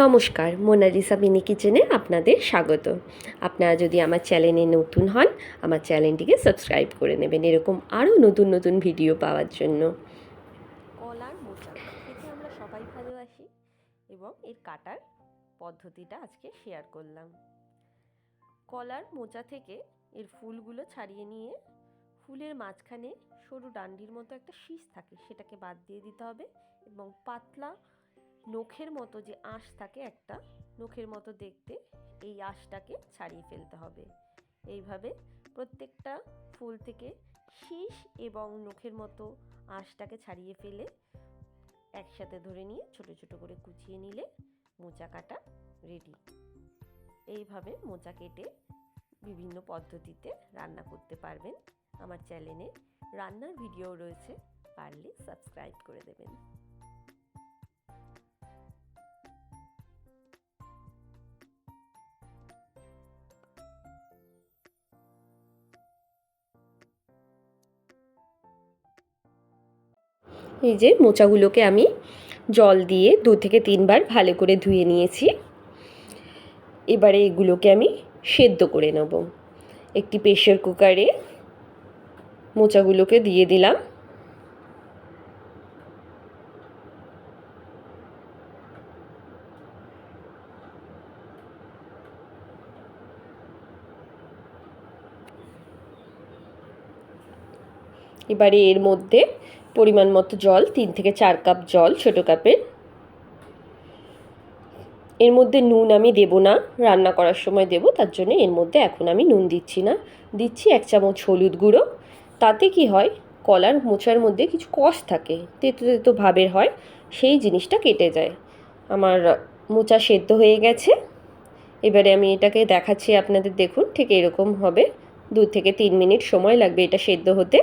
নমস্কার, Mona Lisa mini কিচেনে আপনাদের স্বাগত। আপনারা যদি আমার চ্যানেলে নতুন হন, আমার চ্যানেলটিকে সাবস্ক্রাইব করে নেবেন এরকম আরও নতুন নতুন ভিডিও পাওয়ার জন্য। কলার মোচা খেতে আমরা সবাই ভালোবাসি এবং এর কাটার পদ্ধতিটা আজকে শেয়ার করলাম। কলার মোচা থেকে এর ফুলগুলো ছাড়িয়ে নিয়ে ফুলের মাঝখানে সরু ডান্ডির মতো একটা শীষ থাকে, সেটাকে বাদ দিয়ে দিতে হবে এবং পাতলা নখের মতো যে আঁশ থাকে, একটা নখের মতো দেখতে, এই আঁশটাকে ছাড়িয়ে ফেলতে হবে। এইভাবে প্রত্যেকটা ফুল থেকে শীষ এবং নখের মতো আঁশটাকে ছাড়িয়ে ফেলে একসাথে ধরে নিয়ে ছোট ছোট করে কুচিয়ে নিলে মোচা কাটা রেডি। এইভাবে মোচা কেটে বিভিন্ন পদ্ধতিতে রান্না করতে পারবেন। আমার চ্যানেলে রান্নার ভিডিও রয়েছে, পারলে সাবস্ক্রাইব করে দেবেন। এই যে মোচাগুলোকে আমি জল দিয়ে 2 থেকে 3 বার ভালো করে ধুয়ে নিয়েছি। এবারে এগুলোকে আমি সেদ্ধ করে নেব। একটি প্রেসার কুকারে মোচাগুলোকে দিয়ে দিলাম। এবারে এর মধ্যে পরিমাণ মতো জল, 3 থেকে 4 কাপ জল ছোট কাপের। এর মধ্যে নুন আমি দেব না, রান্না করার সময় দেব, তার জন্য এর মধ্যে এখন আমি নুন দিচ্ছি না। দিচ্ছি 1 চামচ হলুদ গুঁড়ো। তাতে কি হয়, কলার মোচার মধ্যে কিছু কষ থাকে, তেতো তেতো ভাবের হয়, সেই জিনিসটা কেটে যায়। আমার মোচা সেদ্ধ হয়ে গেছে। এবারে আমি এটাকে দেখাচ্ছি আপনাদের, দেখুন ঠিক এরকম হবে। 2 থেকে 3 মিনিট সময় লাগবে এটা সেদ্ধ হতে।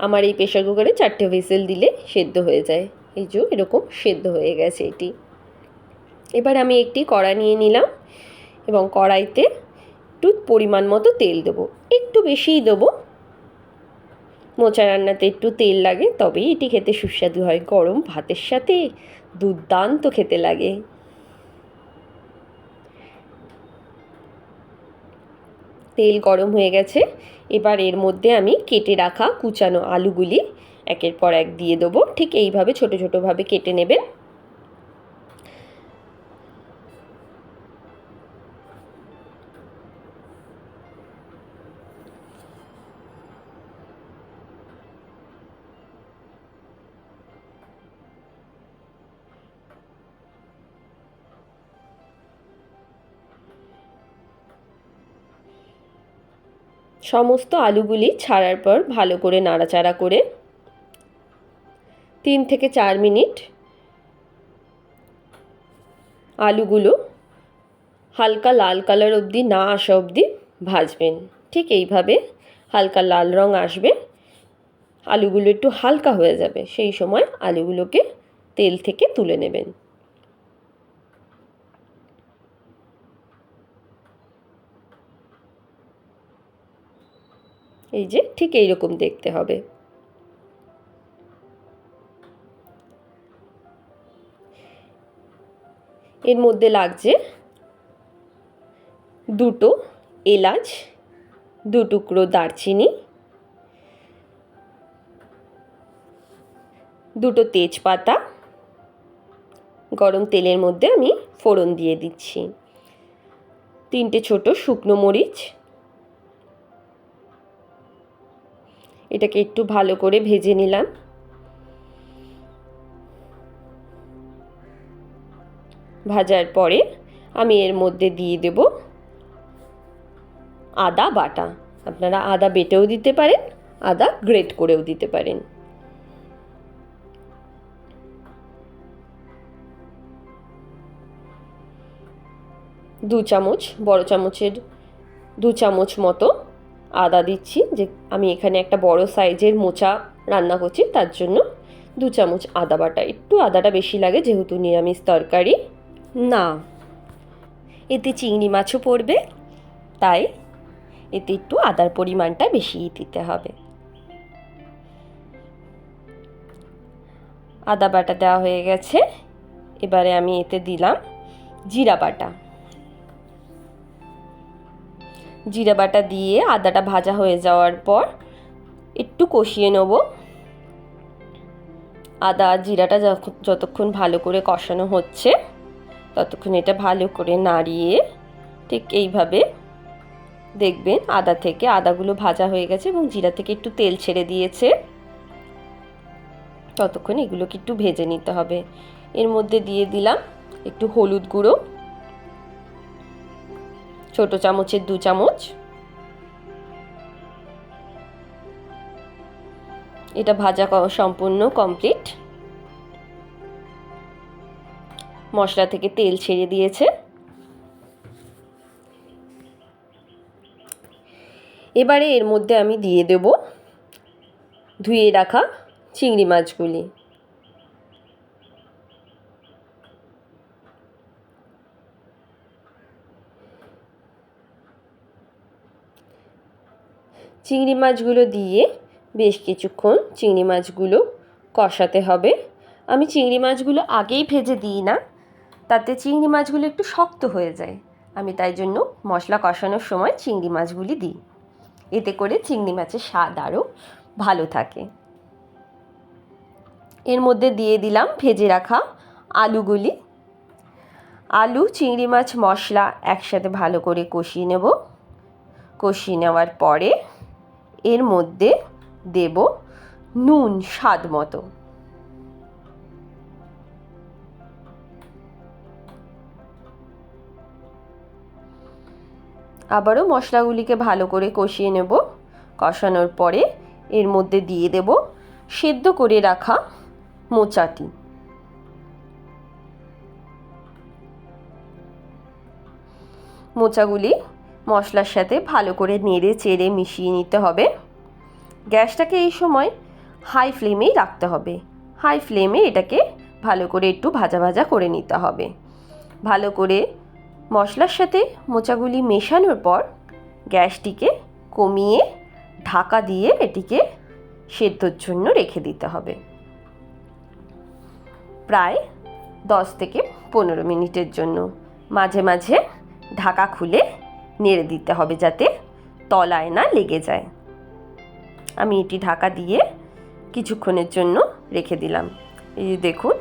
আমার এই প্রেসার কুকারে 4টে হুইসেল দিলে সেদ্ধ হয়ে যায়। এই যে এরকম সেদ্ধ হয়ে গেছে এটি। এবার আমি একটি কড়া নিয়ে নিলাম এবং কড়াইতে একটু পরিমাণ মতো তেল দেবো, একটু বেশিই দেবো। মোচা রান্নাতে একটু তেল লাগে, তবেই এটি খেতে সুস্বাদু হয়। গরম ভাতের সাথে দুর্দান্ত খেতে লাগে। তেল গরম হয়ে গেছে। এবার এর মধ্যে আমি কেটে রাখা কুচানো আলুগুলি একের পর এক দিয়ে দেবো। ঠিক এইভাবে ছোটো ছোটোভাবে কেটে নেবেন। সমস্ত আলুগুলি ছাড়ার পর ভালো করে নাড়াচাড়া করে 3 থেকে 4 মিনিট আলুগুলো হালকা লাল কালার অবধি না আসা অবধি ভাজবেন। ঠিক এইভাবে হালকা লাল রং আসবে, আলুগুলো একটু হালকা হয়ে যাবে, সেই সময় আলুগুলোকে তেল থেকে তুলে নেবেন। এই যে ঠিক এইরকম দেখতে হবে। এর মধ্যে লাগছে 2টো এলাচ, 2 টুকরো দারচিনি, 2টো তেজপাতা। গরম তেলের মধ্যে আমি ফোড়ন দিয়ে দিচ্ছি। 3টে ছোট শুকনো মরিচ। এটাকে একটু ভালো করে ভেজে নিলাম। ভাজার পরে আমি এর মধ্যে দিয়ে দেব আদা বাটা। আপনারা আদা বেটেও দিতে পারেন, আদা গ্রেট করেও দিতে পারেন। দু চামচ, বড় চামচের 2 চামচ মতো আদা দিচ্ছি। যে আমি এখানে একটা বড় সাইজের মোচা রান্না করছি, তার জন্য 2 চামচ আদা বাটা। একটু আদাটা বেশি লাগে যেহেতু নিরামিষ তরকারি। না, এতে চিংড়ি মাছও পড়বে, তাই এতে একটু আদার পরিমাণটা বেশিই দিতে হবে। আদা বাটা দেওয়া হয়ে গেছে। এবারে আমি এতে দিলাম জিরা বাটা। জিরা বাটা দিয়ে আদাটা ভাজা হয়ে যাওয়ার পর একটু কষিয়ে নেব। আদা জিরাটা যতক্ষণ ভালো করে কষানো হচ্ছে ততক্ষণ এটা ভালো করে নাড়িয়ে ঠিক এইভাবে দেখবেন আদাগুলো ভাজা হয়ে গেছে এবং জিরা থেকে একটু তেল ছেড়ে দিয়েছে। ততক্ষণ এগুলোকে একটু ভেজে নিতে হবে। এর মধ্যে দিয়ে দিলাম একটু হলুদ গুঁড়ো, ছোট চামচের 2 চামচ। এটা ভাজা সম্পূর্ণ কমপ্লিট। মশলা থেকে তেল ছেড়ে দিয়েছে। এবারে এর মধ্যে আমি দিয়ে দেব ধুয়ে রাখা চিংড়ি মাছগুলি। চিংড়ি মাছগুলো দিয়ে বেশ কিছুক্ষণ চিংড়ি মাছগুলো কষাতে হবে। আমি চিংড়ি মাছগুলো আগেই ভেজে দিই না, তাতে চিংড়ি মাছগুলো একটু শক্ত হয়ে যায়। আমি তাই জন্য মশলা কষানোর সময় চিংড়ি মাছগুলি দিই, এতে করে চিংড়ি মাছের স্বাদ আরও ভালো থাকে। এর মধ্যে দিয়ে দিলাম ভেজে রাখা আলুগুলি। আলু চিংড়ি মাছ মশলা একসাথে ভালো করে কষিয়ে নেব। কষিয়ে নেওয়ার পরে এর মধ্যে দেব নুন স্বাদ মতো। আবারও মশলাগুলিকে ভালো করে কষিয়ে নেব। কষানোর পরে এর মধ্যে দিয়ে দেব সেদ্ধ করে রাখা মোচাটি। মোচাগুলি মশলার সাথে ভালো করে নেড়ে চেড়ে মিশিয়ে নিতে হবে। গ্যাসটাকে এই সময় হাই ফ্লেমেই রাখতে হবে। হাই ফ্লেমে এটাকে ভালো করে একটু ভাজা ভাজা করে নিতে হবে। ভালো করে মশলার সাথে মোচাগুলি মেশানোর পর গ্যাসটিকে কমিয়ে ঢাকা দিয়ে এটিকে সেদ্ধর জন্য রেখে দিতে হবে প্রায় 10 থেকে 15 মিনিটের জন্য। মাঝে মাঝে ঢাকা খুলে নেড়ে দিতে হবে যাতে তলায় না লেগে যায়। আমি এটি ঢাকা দিয়ে কিছুক্ষণের জন্য রেখে দিলাম। এই দেখুন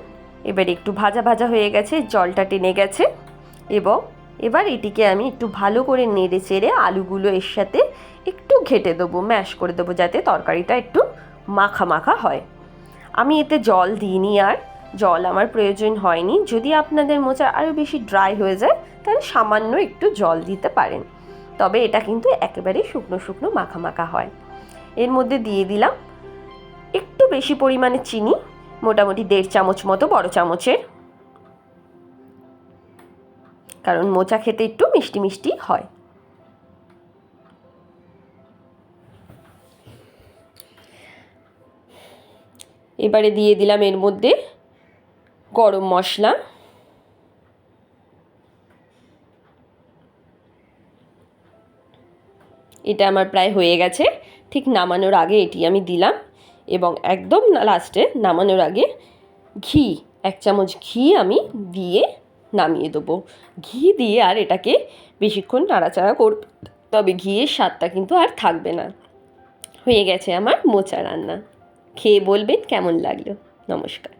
এবার একটু ভাজা ভাজা হয়ে গেছে, জলটা টেনে গেছে এবং এবার এটিকে আমি একটু ভালো করে নেড়ে চেড়ে আলুগুলো এর সাথে একটু ঘেঁটে দেবো, ম্যাশ করে দেবো যাতে তরকারিটা একটু মাখা মাখা হয়। আমি এতে জল দিইনি, আর জল আমার প্রয়োজন হয়নি। যদি আপনাদের মোচা আরও বেশি ড্রাই হয়ে যায় তাহলে সামান্য একটু জল দিতে পারেন, তবে এটা কিন্তু একেবারে শুকনো শুকনো মাখা মাখা হয়। এর মধ্যে দিয়ে দিলাম একটু বেশি পরিমাণে চিনি, মোটামুটি 1.5 চামচ মতো বড় চামচের, কারণ মোচা খেতে একটু মিষ্টি মিষ্টি হয়। এবারে দিয়ে দিলাম এর মধ্যে গরম মশলা। এটা আমার প্রায় হয়ে গেছে। ঠিক নামানোর আগে এটি আমি দিলাম এবং একদম লাস্টে নামানোর আগে ঘি 1 চামচ ঘি আমি দিয়ে নামিয়ে দেবো। ঘি দিয়ে আর এটাকে বেশিক্ষণ নাড়াচাড়া করব, তবে ঘিয়ের স্বাদটা কিন্তু আর থাকবে না। হয়ে গেছে আমার মোচা রান্না। খেয়ে বলবেন কেমন লাগলো। নমস্কার।